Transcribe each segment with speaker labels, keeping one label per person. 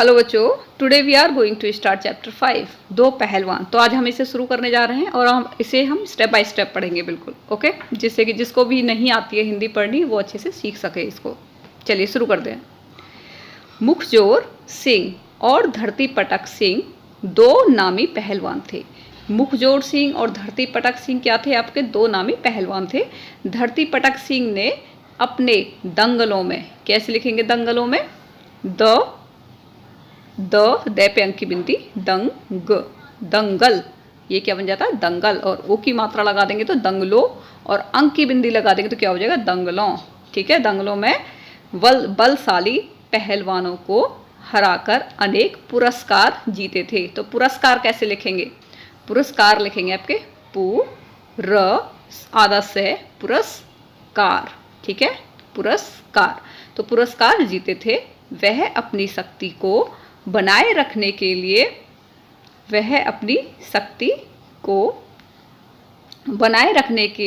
Speaker 1: Hello बच्चों, today we are going to start chapter 5 दो पहलवान। तो आज हम इसे शुरू करने जा रहे हैं और हम स्टेप बाय स्टेप पढ़ेंगे बिल्कुल। ओके, जिससे कि जिसको भी नहीं आती है हिंदी पढ़नी वो अच्छे से सीख सके इसको। चलिए शुरू करते हैं। मुखजोर सिंह और धरती पटक सिंह दो नामी पहलवान थे। मुखजोर सिंह और धरती पटक सिंह क्या थे? आपके दो नामी पहलवान थे। धरती पटक सिंह ने अपने दंगलों में, कैसे लिखेंगे दंगलों में? द पे अंक की बिनती, दंग, दंगल, ये क्या बन जाता है? दंगल। और ओ की मात्रा लगा देंगे तो दंगलो, और अंक की बिंदी लगा देंगे तो क्या हो जाएगा? दंगलों। ठीक है, दंगलों में बलशाली पहलवानों को हराकर अनेक पुरस्कार जीते थे। तो पुरस्कार कैसे लिखेंगे? पुरस्कार लिखेंगे आपके पुर आधा से पुरस्कार। ठीक है, पुरस्कार। तो पुरस्कार जीते थे। वह अपनी शक्ति को बनाए रखने के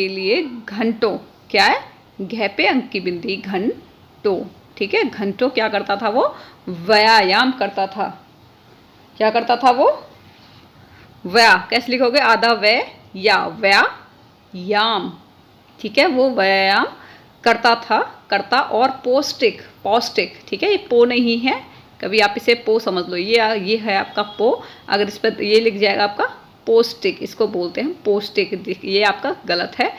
Speaker 1: लिए, घंटों, क्या है? घ पे अंक की बिंदी, घंटों। ठीक है, घंटों क्या करता था? वो व्यायाम करता था। क्या करता था वो? कैसे लिखोगे? आधा व्यायाम। ठीक है, वो व्यायाम करता था, करता। और पौष्टिक, ठीक है, ये पो नहीं है, कभी आप इसे पो समझ लो। ये है आपका पो। अगर इस पर ये लिख जाएगा आपका पौष्टिक, इसको बोलते हैं पौष्टिक। ये आपका गलत है,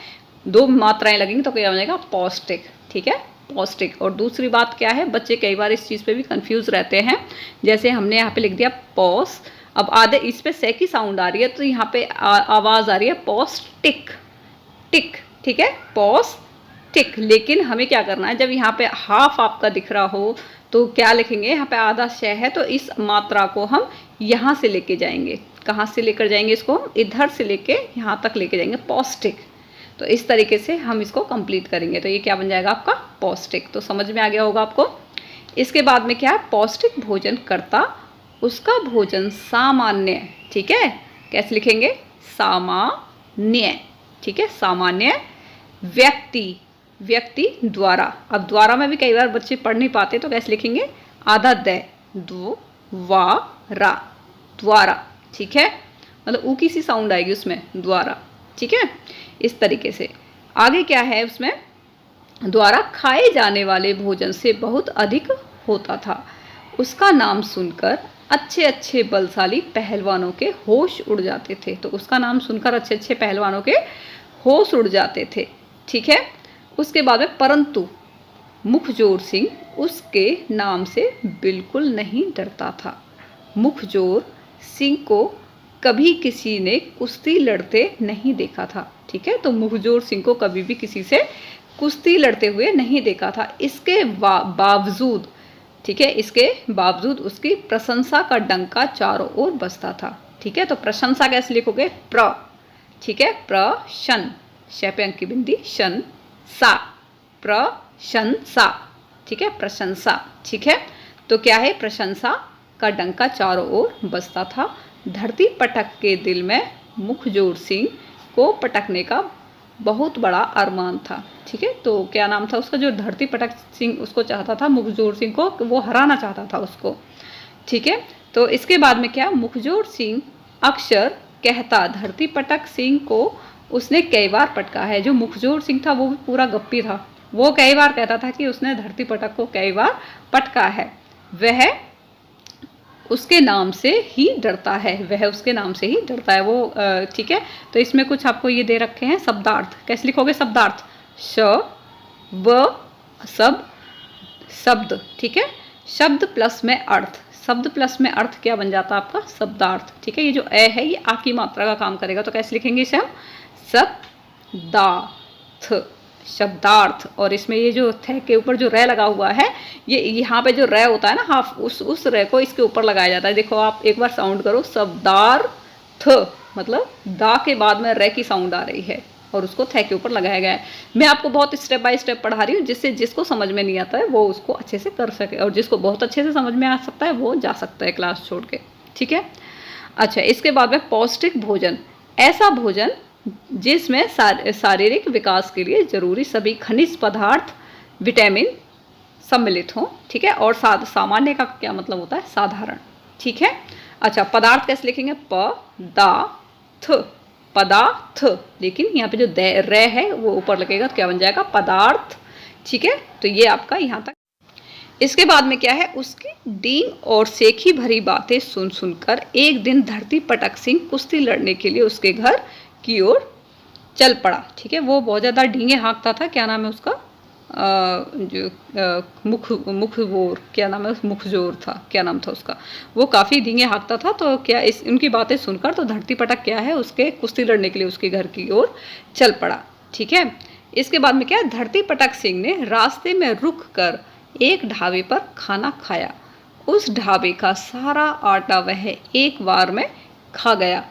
Speaker 1: दो मात्राएं लगेंगी तो क्या बनेगा? पौष्टिक। ठीक है, पौष्टिक। और दूसरी बात क्या है, बच्चे कई बार इस चीज़ पे भी कंफ्यूज रहते हैं। जैसे हमने यहाँ पे लिख दिया पौस, अब आधे इस पे से की साउंड आ रही है तो यहाँ पे आवाज़ आ रही है पौष्टिक, टिक। ठीक है, पौष्टिक। लेकिन हमें क्या करना है, जब यहाँ पे हाफ आपका दिख रहा हो तो क्या लिखेंगे? यहाँ पे आधा शय है तो इस मात्रा को हम यहाँ से लेके जाएंगे। कहाँ से लेकर जाएंगे इसको? हम इधर से लेके यहाँ तक लेके जाएंगे, पौष्टिक। तो इस तरीके से हम इसको कंप्लीट करेंगे। तो ये क्या बन जाएगा आपका? पौष्टिक। तो समझ में आ गया होगा आपको। इसके बाद में क्या है? पौष्टिक भोजन करता, उसका भोजन सामान्य। ठीक है, कैसे लिखेंगे? सामान्य। ठीक है, सामान्य व्यक्ति द्वारा। अब द्वारा में भी कई बार बच्चे पढ़ नहीं पाते तो कैसे लिखेंगे? आधा द्वारा। ठीक है, मतलब ऊ की सी साउंड आएगी उसमें, द्वारा। ठीक है, इस तरीके से। आगे क्या है उसमें? द्वारा खाए जाने वाले भोजन से बहुत अधिक होता था। उसका नाम सुनकर अच्छे बलशाली पहलवानों के होश उड़ जाते थे। तो उसका नाम सुनकर अच्छे पहलवानों के होश उड़ जाते थे। ठीक है, उसके बाद में परंतु मुखजोर सिंह उसके नाम से बिल्कुल नहीं डरता था। मुखजोर सिंह को कभी किसी ने कुश्ती लड़ते नहीं देखा था। ठीक है, तो मुखजोर सिंह को कभी भी किसी से कुश्ती लड़ते हुए नहीं देखा था। इसके बावजूद, ठीक है, इसके बावजूद उसकी प्रशंसा का डंका चारों ओर बजता था। ठीक है, तो प्रशंसा कैसे लिखोगे? ठीक है, प्रशन, श पे अंक की बिंदी, शन सा, प्रशंसा। ठीक है, प्रशंसा। ठीक है, तो क्या है? प्रशंसा का डंका चारों ओर बजता था। धरती पटक के दिल में मुखजोर सिंह को पटकने का बहुत बड़ा अरमान था। ठीक है, तो क्या नाम था उसका? जो धरती पटक सिंह उसको चाहता था, मुखजोर सिंह को, वो हराना चाहता था उसको। ठीक है, तो इसके बाद में क्या? मुखजोर सिंह अक्सर कहता, धरती पटक सिंह को उसने कई बार पटका है। जो मुखजोर सिंह था वो भी पूरा गप्पी था, वो कई बार कहता था कि उसने धरती पटक को कई बार पटका है। वह उसके नाम से ही डरता है, वो। ठीक है, तो इसमें कुछ आपको ये दे रखे हैं शब्दार्थ। कैसे लिखोगे शब्दार्थ? शब्द। ठीक है, शब्द प्लस में अर्थ। शब्द प्लस में अर्थ क्या बन जाता है आपका? शब्दार्थ। ठीक है, ये जो ए है ये आ की मात्रा का काम करेगा। तो कैसे लिखेंगे इसे हम? शब्दार्थ। और इसमें ये जो थ के ऊपर जो रे लगा हुआ है, ये यहाँ पे जो रे होता है ना हाफ, उस रे को इसके ऊपर लगाया जाता है। देखो आप एक बार साउंड करो, शब्दार्थ, मतलब दा के बाद में रे की साउंड आ रही है और उसको थ के ऊपर लगाया गया है। मैं आपको बहुत स्टेप बाय स्टेप पढ़ा रही हूँ, जिससे जिसको समझ में नहीं आता है वो उसको अच्छे से कर सके, और जिसको बहुत अच्छे से समझ में आ सकता है वो जा सकता है क्लास छोड़ के। ठीक है, अच्छा, इसके बाद में पौष्टिक भोजन, ऐसा भोजन जिसमें शारीरिक विकास के लिए जरूरी सभी खनिज पदार्थ, विटामिन सम्मिलित हो, ठीक है। और सामान्य का क्या मतलब होता है? साधारण, ठीक है। अच्छा, पदार्थ कैसे लिखेंगे? प-दा-थ, पदार्थ, लेकिन यहाँ पे जो रे है वो ऊपर लगेगा तो क्या बन जाएगा? पदार्थ, ठीक है। तो ये आपका यहाँ तक। इसके बाद में क्या है? उसकी डींग और सेखी भरी बातें सुन सुनकर एक दिन धरती पटक सिंह कुश्ती लड़ने के लिए उसके घर की ओर चल पड़ा, ठीक है। वो बहुत ज़्यादा डींगे हाँकता था। क्या नाम है उसका? मुखजोर, क्या नाम है? मुखजोर था, क्या नाम था उसका? वो काफ़ी डींगे हाँकता था। तो क्या इस उनकी बातें सुनकर तो धरती पटक क्या है? उसके कुश्ती लड़ने के लिए उसके घर की ओर चल पड़ा, ठीक है। इसके बाद में क्या? धरती पटक सिंह ने रास्ते में रुक कर एक ढाबे पर खाना खाया। उस ढाबे का सारा आटा वह एक बार में खा गया।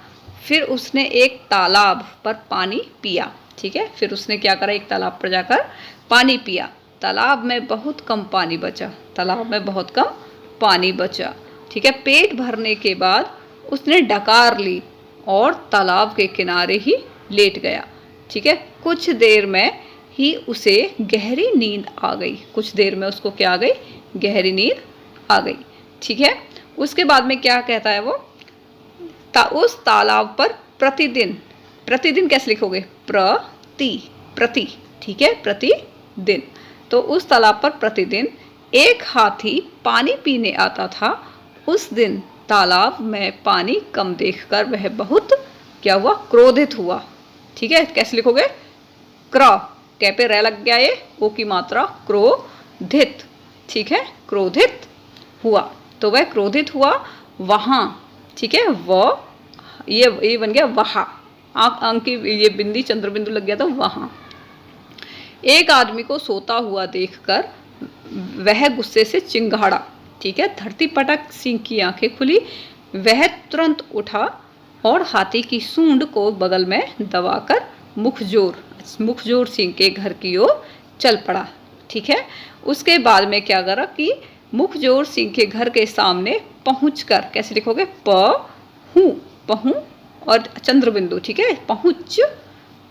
Speaker 1: फिर उसने एक तालाब पर पानी पिया, ठीक है। फिर उसने क्या करा? एक तालाब पर जाकर पानी पिया। तालाब में बहुत कम पानी बचा, तालाब में बहुत कम पानी बचा, ठीक है। पेट भरने के बाद उसने डकार ली और तालाब के किनारे ही लेट गया, ठीक है। कुछ देर में ही उसे गहरी नींद आ गई। कुछ देर में उसको क्या आ गई? गहरी नींद आ गई, ठीक है। उसके बाद में क्या कहता है वो? उस तालाब पर प्रतिदिन, प्रतिदिन कैसे लिखोगे? प्रति, ठीक है, प्रतिदिन। तो उस तालाब पर प्रतिदिन एक हाथी पानी पीने आता था। उस दिन तालाब में पानी कम देखकर वह बहुत क्या हुआ? क्रोधित हुआ, ठीक है। कैसे लिखोगे? कै पे रै लग गया, ये ओ की मात्रा, क्रोधित, ठीक है। क्रोधित हुआ, तो वह क्रोधित हुआ वहां, ठीक है। ये बन गया वहां, अंक की ये बिंदी चंद्र बिंदु लग गया तो वहां। एक आदमी को सोता हुआ देखकर वह गुस्से से चिंगाड़ा, ठीक है। धरती पटक सिंह की आंखें खुली। वह तुरंत उठा और हाथी की सूंड को बगल में दबाकर मुखजोर सिंह के घर की ओर चल पड़ा, ठीक है। उसके बाद में क्या करा कि मुखजोर सिंह के घर के सामने पहुंचकर, कैसे लिखोगे? पहुं और चंद्र बिंदु, ठीक है। पहुंच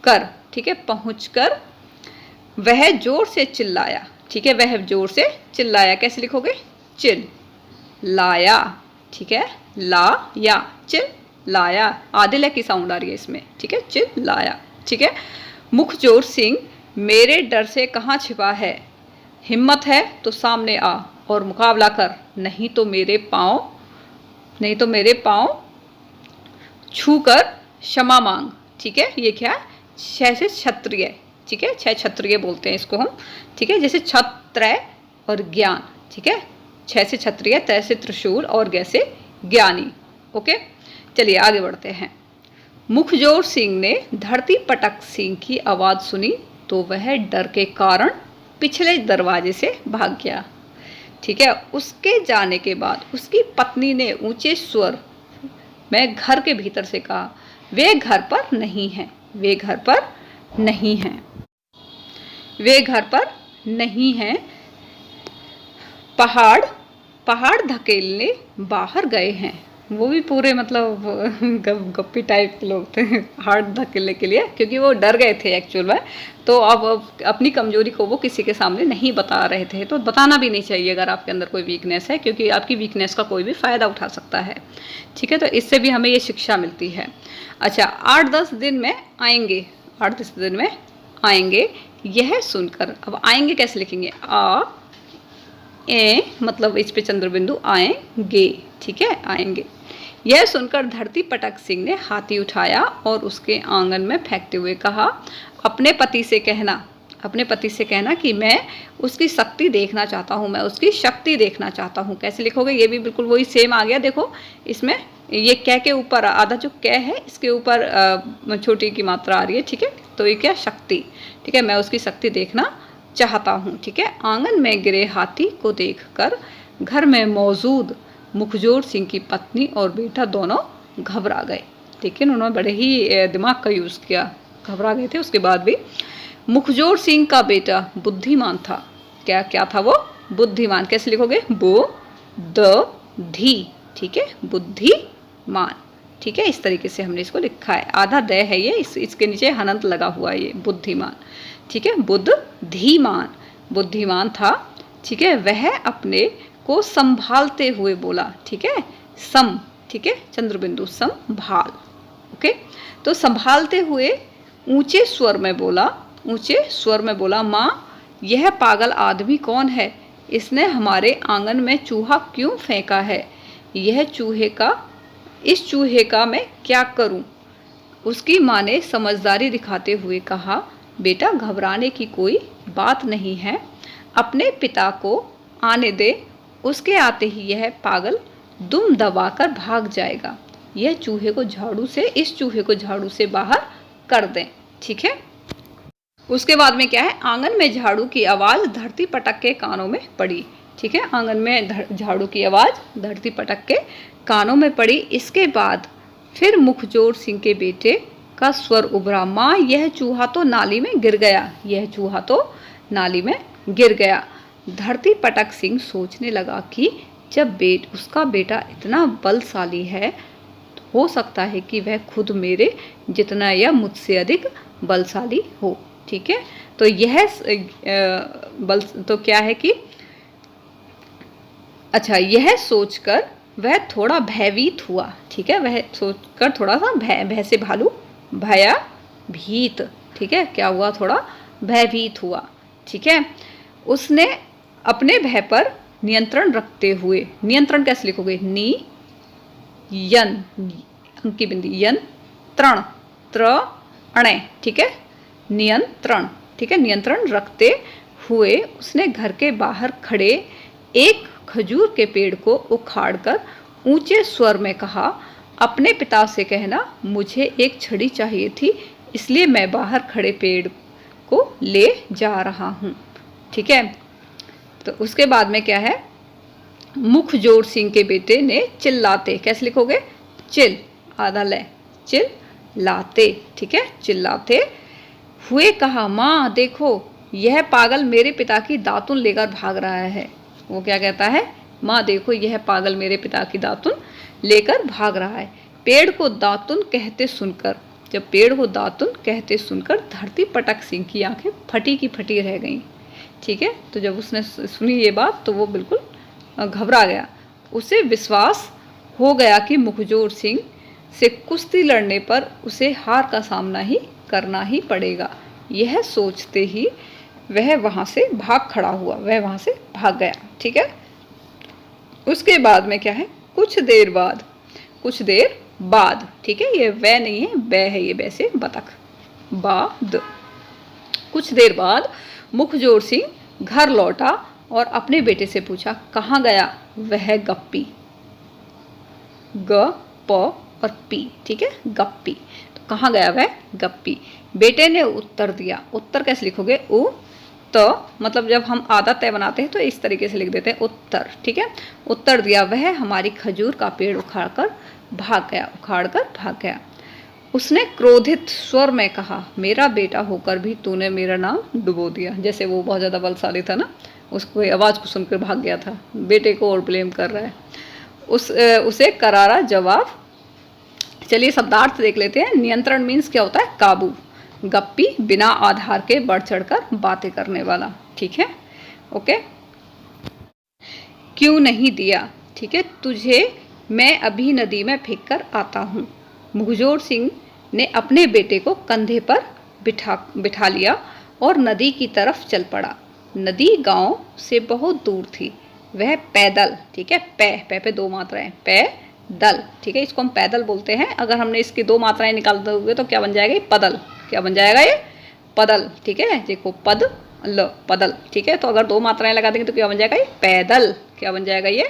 Speaker 1: कर, ठीक है, पहुंच कर वह जोर से चिल्लाया, ठीक है। वह जोर से चिल्लाया, कैसे लिखोगे? चिल्लाया, ठीक है। ला या चिल्लाया, आधे ल की साउंड आ रही है इसमें, ठीक है। चिल्लाया, ठीक है। मुखजोर सिंह, मेरे डर से कहाँ छिपा है? हिम्मत है तो सामने आ और मुकाबला कर, नहीं तो मेरे पाँव छूकर क्षमा मांग, ठीक है। ये क्या? छह से क्षत्रिय, ठीक है। छह क्षत्रिय बोलते हैं इसको हम, ठीक है। जैसे छत्र और ज्ञान, ठीक है। छह से क्षत्रिय, तय से त्रिशूल और गै से ज्ञानी, ओके। चलिए आगे बढ़ते हैं। मुखजोर सिंह ने धरती पटक सिंह की आवाज़ सुनी तो वह डर के कारण पिछले दरवाजे से भाग गया, ठीक है। उसके जाने के बाद उसकी पत्नी ने ऊंचे स्वर में घर के भीतर से कहा, वे घर पर नहीं हैं, वे घर पर नहीं हैं, वे घर पर नहीं हैं। पहाड़ धकेलने बाहर गए हैं। वो भी पूरे मतलब गप्पी टाइप के लोग थे, पहाड़ धकेलने के लिए, क्योंकि वो डर गए थे एक्चुअल में। तो अब अपनी कमजोरी को वो किसी के सामने नहीं बता रहे थे। तो बताना भी नहीं चाहिए अगर आपके अंदर कोई वीकनेस है, क्योंकि आपकी वीकनेस का कोई भी फ़ायदा उठा सकता है, ठीक है। तो इससे भी हमें ये शिक्षा मिलती है। अच्छा, 8-10 दिन में आएंगे, 8-10 दिन में आएंगे, यह सुनकर, अब आएंगे कैसे लिखेंगे? मतलब इस पे चंद्र बिंदु, आएंगे, ठीक है, आएंगे। यह सुनकर धरती पटक सिंह ने हाथी उठाया और उसके आंगन में फेंकते हुए कहा, अपने पति से कहना कि मैं उसकी शक्ति देखना चाहता हूँ, मैं उसकी शक्ति देखना चाहता हूँ। कैसे लिखोगे? ये भी बिल्कुल वही सेम आ गया। देखो इसमें ये कै के ऊपर आधा जो कै है इसके ऊपर छोटी की मात्रा आ रही है, ठीक है। तो ये क्या? शक्ति, ठीक है। मैं उसकी शक्ति देखना चाहता हूँ, ठीक है। आंगन में गिरे हाथी को देखकर घर में मौजूद मुखजोर सिंह की पत्नी और बेटा दोनों घबरा गए, लेकिन उन्होंने बड़े ही दिमाग का यूज़ किया, घबरा गए थे उसके बाद भी। मुखजोर सिंह का बेटा बुद्धिमान था। क्या था वो? बुद्धिमान। कैसे लिखोगे? बुद्धी, ठीक है, बुद्धिमान, ठीक है। इस तरीके से हमने इसको लिखा है, आधा द है ये, इसके नीचे हनंत लगा हुआ है, ये बुद्धिमान, ठीक है। बुद्धिमान था, ठीक है, वह अपने को संभालते हुए बोला। ठीक है, सम, ठीक है, चंद्रबिंदु, संभाल। ओके, तो संभालते हुए ऊंचे स्वर में बोला, ऊंचे स्वर में बोला, माँ यह पागल आदमी कौन है? इसने हमारे आंगन में चूहा क्यों फेंका है? इस चूहे का मैं क्या करूं? उसकी माँ ने समझदारी दिखाते हुए कहा, बेटा घबराने की कोई बात नहीं है, अपने पिता को आने दे, उसके आते ही यह पागल दुम दबाकर भाग जाएगा। इस चूहे को झाड़ू से बाहर कर दें। ठीक है, उसके बाद में क्या है, आंगन में झाड़ू की आवाज़ धरती पटक के कानों में पड़ी। ठीक है, आंगन में झाड़ू की आवाज़ धरती पटक के कानों में पड़ी। इसके बाद फिर मुखजोर सिंह के बेटे का स्वर उभरा, माँ यह चूहा तो नाली में गिर गया, यह चूहा तो नाली में गिर गया। धरती पटक सिंह सोचने लगा कि जब उसका बेटा इतना बलशाली है, तो हो सकता है कि वह खुद मेरे जितना या मुझसे अधिक बलशाली हो। ठीक है, तो यह तो क्या है कि अच्छा, यह सोचकर वह थोड़ा भयभीत हुआ। ठीक है, वह सोचकर थोड़ा सा भय से भालू भयभीत। ठीक है, क्या हुआ, थोड़ा भयभीत हुआ। ठीक है, उसने अपने भय पर नियंत्रण रखते हुए, नियंत्रण कैसे लिखोगे, नी यन, अंकी बिंदी, यंत्रण, त्र अणे। ठीक है, नियंत्रण। ठीक है, नियंत्रण रखते हुए उसने घर के बाहर खड़े एक खजूर के पेड़ को उखाड़कर ऊंचे स्वर में कहा, अपने पिता से कहना मुझे एक छड़ी चाहिए थी, इसलिए मैं बाहर खड़े पेड़ को ले जा रहा हूँ। ठीक है, तो उसके बाद में क्या है, मुखजोर सिंह के बेटे ने चिल्लाते, कैसे लिखोगे, चिल आधा ले, चिल्लाते। ठीक है, चिल्लाते हुए कहा, माँ देखो यह पागल मेरे पिता की दातुन लेकर भाग रहा है। वो क्या कहता है, माँ देखो यह पागल मेरे पिता की दातुन लेकर भाग रहा है। पेड़ को दातुन कहते सुनकर, जब पेड़ को दातुन कहते सुनकर धरती पटक सिंह की आंखें फटी की फटी रह गईं। ठीक है, तो जब उसने सुनी ये बात तो वो बिल्कुल घबरा गया। उसे विश्वास हो गया कि मुखजोर सिंह से कुश्ती लड़ने पर उसे हार का सामना ही करना ही पड़ेगा। यह सोचते ही वह वहाँ से भाग खड़ा हुआ, वह वहाँ से भाग गया। ठीक है, उसके बाद में क्या है, कुछ देर बाद, ठीक है, ये वह नहीं है, बै है, ये वैसे बतख, बाद। कुछ देर बाद मुखजोर सिंह घर लौटा और अपने बेटे से पूछा, कहाँ गया वह गप्पी, ग प और पी। ठीक है, गप्पी, तो कहाँ गया वह गप्पी। बेटे ने उत्तर दिया, उत्तर कैसे लिखोगे, उ तो मतलब जब हम आधा तय बनाते हैं तो इस तरीके से लिख देते हैं उत्तर। ठीक है, उत्तर दिया, वह हमारी खजूर का पेड़ उखाड़ कर भाग गया। उसने क्रोधित स्वर में कहा, मेरा बेटा होकर भी तूने मेरा नाम डुबो दिया। जैसे वो बहुत ज़्यादा बलशाली था ना, उसको आवाज़ को सुनकर भाग गया था, बेटे को और ब्लेम कर रहा है। उसे करारा जवाब। चलिए शब्दार्थ देख लेते हैं। नियंत्रण मीन्स क्या होता है, काबू। गप्पी बिना आधार के बढ़ चढ़कर बातें करने वाला। ठीक है, ओके। क्यों नहीं दिया, ठीक है, तुझे मैं अभी नदी में फेंक कर आता हूँ। मुखजोर सिंह ने अपने बेटे को कंधे पर बिठा लिया और नदी की तरफ चल पड़ा। नदी गांव से बहुत दूर थी। वह पैदल, ठीक है, पै पे दो मात्राएं, पैदल, ठीक है, इसको हम पैदल बोलते हैं। अगर हमने इसकी दो मात्राएं निकालते हुए तो क्या बन जाएगा, ये पदल। क्या बन जाएगा, ये पदल। ठीक है, देखो पद ल पदल। ठीक है, तो अगर दो मात्राएं लगा देंगे तो क्या बन जाएगा, ये पैदल। क्या बन जाएगा, ये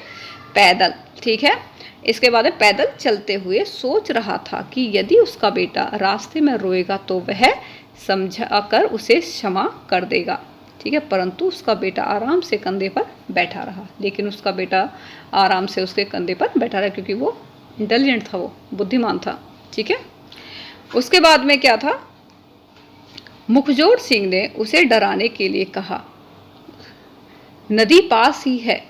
Speaker 1: पैदल। ठीक है, इसके बाद पैदल चलते हुए सोच रहा था कि यदि उसका बेटा रास्ते में रोएगा तो वह समझा कर उसे क्षमा कर देगा। ठीक है, परंतु उसका बेटा आराम से कंधे पर बैठा रहा। लेकिन उसका बेटा आराम से उसके कंधे पर बैठा रहा क्योंकि वो इंटेलिजेंट था, वो बुद्धिमान था। ठीक है, उसके बाद में क्या था, मुखजोर सिंह ने उसे डराने के लिए कहा, नदी पास ही है।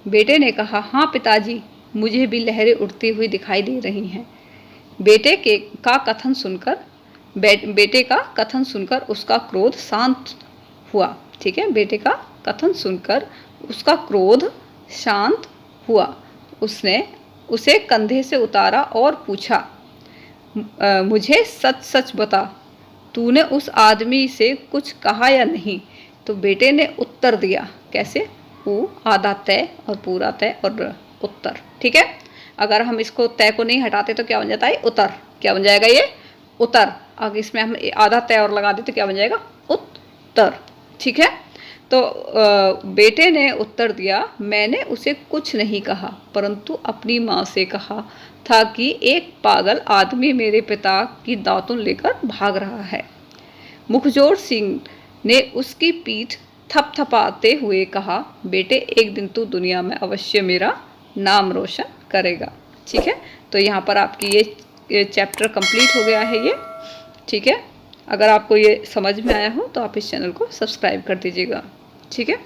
Speaker 1: बेटे ने कहा, हाँ पिताजी, मुझे भी लहरें उठती हुई दिखाई दे रही हैं। बेटे का कथन सुनकर उसका क्रोध शांत हुआ। ठीक है, बेटे का कथन सुनकर उसका क्रोध शांत हुआ। उसने उसे कंधे से उतारा और पूछा, मुझे सच सच बता, तूने उस आदमी से कुछ कहा या नहीं? तो बेटे ने उत्तर दिया, कैसे? वो आधा तय और पूरा तय और उत्तर। ठीक है, अगर हम इसको तय को नहीं हटाते तो क्या बन जाता है? उतर। क्या बन जाएगा ये? उतर। अगर इसमें हम आधा तय और लगा दें तो क्या बन जाएगा? उत्तर। ठीक है, तो बेटे ने उत्तर दिया, मैंने उसे कुछ नहीं कहा, परंतु अपनी माँ से कहा था कि एक पागल आदमी मेरे पिता की दातुन लेकर भाग रहा है। मुखजोड़ सिंह ने उसकी पीठ थपथपाते हुए कहा, बेटे एक दिन तू दुनिया में अवश्य मेरा नाम रोशन करेगा। ठीक है, तो यहाँ पर आपकी ये चैप्टर कंप्लीट हो गया है ये। ठीक है, अगर आपको ये समझ में आया हो तो आप इस चैनल को सब्सक्राइब कर दीजिएगा। ठीक है।